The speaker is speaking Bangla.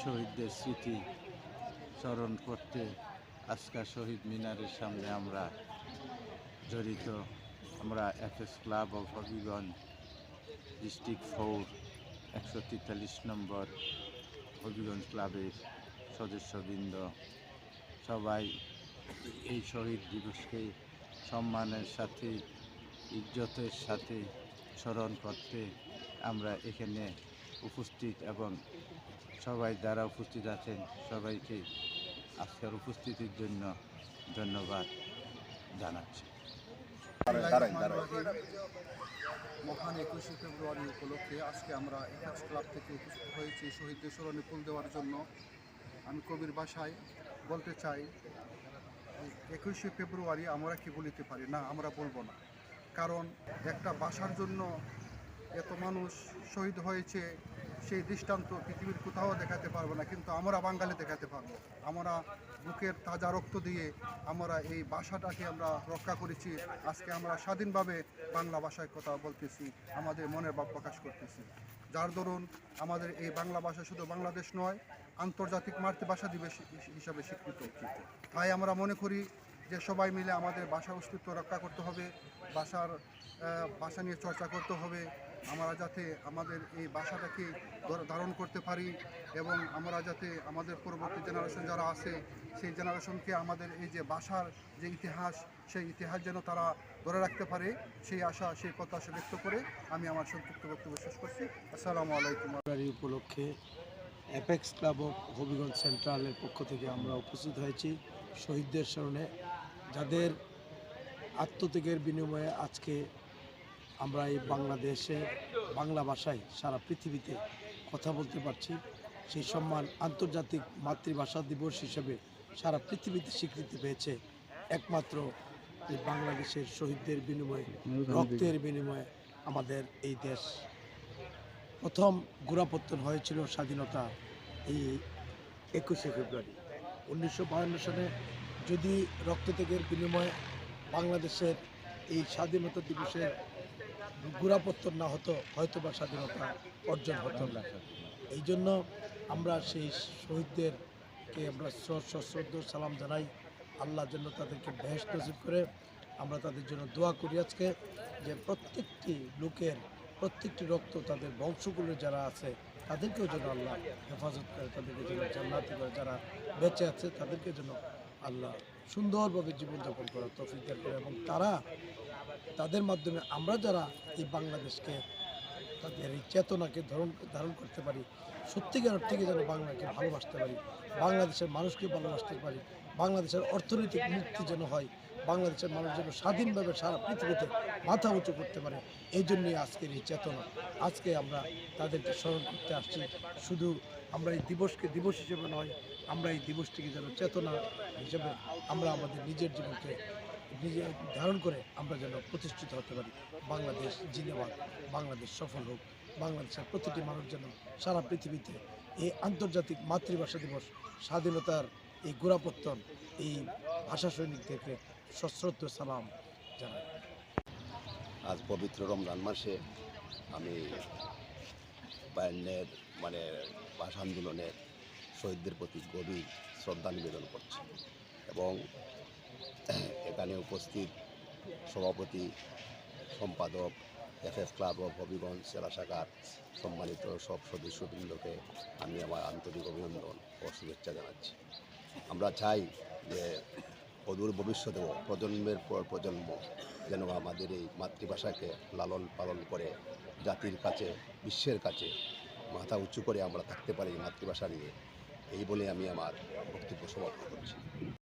শহীদদের স্মৃতি স্মরণ করতে আজকা শহীদ মিনারের সামনে আমরা জড়িত। আমরা FS club of Habiganj district 4 143 নম্বর হবিগঞ্জ ক্লাবের সদস্যবৃন্দ সবাই এই শহীদ দিবসকে সম্মানের সাথে ইজ্জতের সাথে স্মরণ করতে আমরা এখানে উপস্থিত এবং সবাই যারা উপস্থিত আছেন সবাইকে আজকের উপস্থিতির জন্য ধন্যবাদ জানাচ্ছি। মহান 21শে ফেব্রুয়ারি উপলক্ষে আজকে আমরা এফএস ক্লাব থেকে উপস্থিত হয়েছি শহীদদের স্মরণে ফুল দেওয়ার জন্য। আমি কবির ভাষায় বলতে চাই, 21শে ফেব্রুয়ারি আমরা কি বলিতে পারি না, আমরা বলবো না। কারণ একটা ভাষার জন্য এত মানুষ শহীদ হয়েছে, সেই দৃষ্টান্ত পৃথিবীর কোথাও দেখাতে পারবো না, কিন্তু আমরা বাঙালি দেখাতে পারবো। আমরা বুকের তাজা রক্ত দিয়ে আমরা এই ভাষাটাকে আমরা রক্ষা করেছি। আজকে আমরা স্বাধীনভাবে বাংলা ভাষায় কথা বলতেছি, আমাদের মনের ভাব প্রকাশ করতেছি। যার দরুন আমাদের এই বাংলা ভাষা শুধু বাংলাদেশ নয়, আন্তর্জাতিক মাতৃভাষা দিবস হিসাবে স্বীকৃত। তাই আমরা মনে করি যে সবাই মিলে আমাদের ভাষার অস্তিত্ব রক্ষা করতে হবে, ভাষা নিয়ে চর্চা করতে হবে। আমরা যাতে আমাদের এই ভাষাটাকে ধারণ করতে পারি এবং আমরা যাতে আমাদের পরবর্তী জেনারেশন যারা আছে সেই জেনারেশনকে আমাদের এই যে ভাষার যে ইতিহাস, সেই ইতিহাস যেন তারা ধরে রাখতে পারে, সেই আশা সেই প্রত্যাশা ব্যক্ত করে আমি আমার সংক্ষিপ্ত বক্তব্য শেষ করছি। আসসালামু আলাইকুম। উপলক্ষে অ্যাপেক্স ক্লাব অফ হবিগঞ্জ সেন্ট্রালের পক্ষ থেকে আমরা উপস্থিত হয়েছি শহীদদের স্মরণে, যাদের আত্মত্যাগের বিনিময়ে আজকে আমরা এই বাংলাদেশে বাংলা ভাষায় সারা পৃথিবীতে কথা বলতে পারছি। সেই সম্মান আন্তর্জাতিক মাতৃভাষা দিবস হিসেবে সারা পৃথিবীতে স্বীকৃতি পেয়েছে একমাত্র এই বাংলাদেশের শহীদদের বিনিময়ে, রক্তের বিনিময়ে আমাদের এই দেশ। প্রথম গোড়াপত্তন হয়েছিল স্বাধীনতা এই 21শে ফেব্রুয়ারি 1952 সালে। যদি রক্তত্যাগের বিনিময়ে বাংলাদেশের এই স্বাধীনতা দিবসের গোড়াপত্তন না হতো, হয়তো বা স্বাধীনতা অর্জন হতো না। এই জন্য আমরা সেই শহীদদেরকে আমরা সশ্রদ্ধ সালাম জানাই। আল্লাহর জন্য তাদেরকে বেহেশত নসিব করে আমরা তাদের জন্য দোয়া করি আজকে, যে প্রত্যেকটি লোকের প্রত্যেকটি রক্ত তাদের বংশগুলো যারা আছে তাদেরকেও যেন আল্লাহ হেফাজত করে, তাদেরকে যেন জান্নাতি করে, যারা বেঁচে আছে তাদেরকে যেন আল্লাহ সুন্দরভাবে জীবনযাপন করার তৌফিক দান করে এবং তাদের মাধ্যমে আমরা যারা এই বাংলাদেশকে তাদের এই চেতনাকে ধারণ করতে পারি, সত্যিকার থেকে যেন বাংলাকে ভালোবাসতে পারি, বাংলাদেশের মানুষকে ভালোবাসতে পারি, বাংলাদেশের অর্থনৈতিক মুক্তি যেন হয়, বাংলাদেশের মানুষ যেন স্বাধীনভাবে সারা পৃথিবীতে মাথা উঁচু করতে পারে। এই জন্যই আজকের এই চেতনা। আজকে আমরা তাদেরকে স্মরণ করতে আসছি। শুধু আমরা এই দিবসকে দিবস হিসেবে নয়, আমরা এই দিবসটিকে যেন চেতনা হিসেবে আমরা আমাদের নিজের জীবনকে নিজে ধারণ করে আমরা যেন প্রতিষ্ঠিত হতে পারি। বাংলাদেশ জিন্দাবাদ, বাংলাদেশ সফল হোক, বাংলাদেশের প্রতিটি মানুষ যেন সারা পৃথিবীতে এই আন্তর্জাতিক মাতৃভাষা দিবস, স্বাধীনতার এই গোড়াপত্তন, এই ভাষা সৈনিকদেরকে সশ্রদ্ধ সালাম জানাই। আজ পবিত্র রমজান মাসে আমি বায়ান্নের ভাষা আন্দোলনের শহীদদের প্রতি গভীর শ্রদ্ধা নিবেদন করছি এবং এখানে উপস্থিত সভাপতি, সম্পাদক, এফএস ক্লাব অফ হবিগঞ্জ জেলা শাখার সম্মানিত সব সদস্যবৃন্দকে আমি আমার আন্তরিক অভিনন্দন ও শুভেচ্ছা জানাচ্ছি। আমরা চাই যে অদূর ভবিষ্যতেও প্রজন্মের পর প্রজন্ম যেন আমাদের এই মাতৃভাষাকে লালন পালন করে জাতির কাছে, বিশ্বের কাছে মাথা উঁচু করে আমরা থাকতে পারি মাতৃভাষা নিয়ে। এই বলে আমি আমার বক্তব্য সমাপ্ত করছি।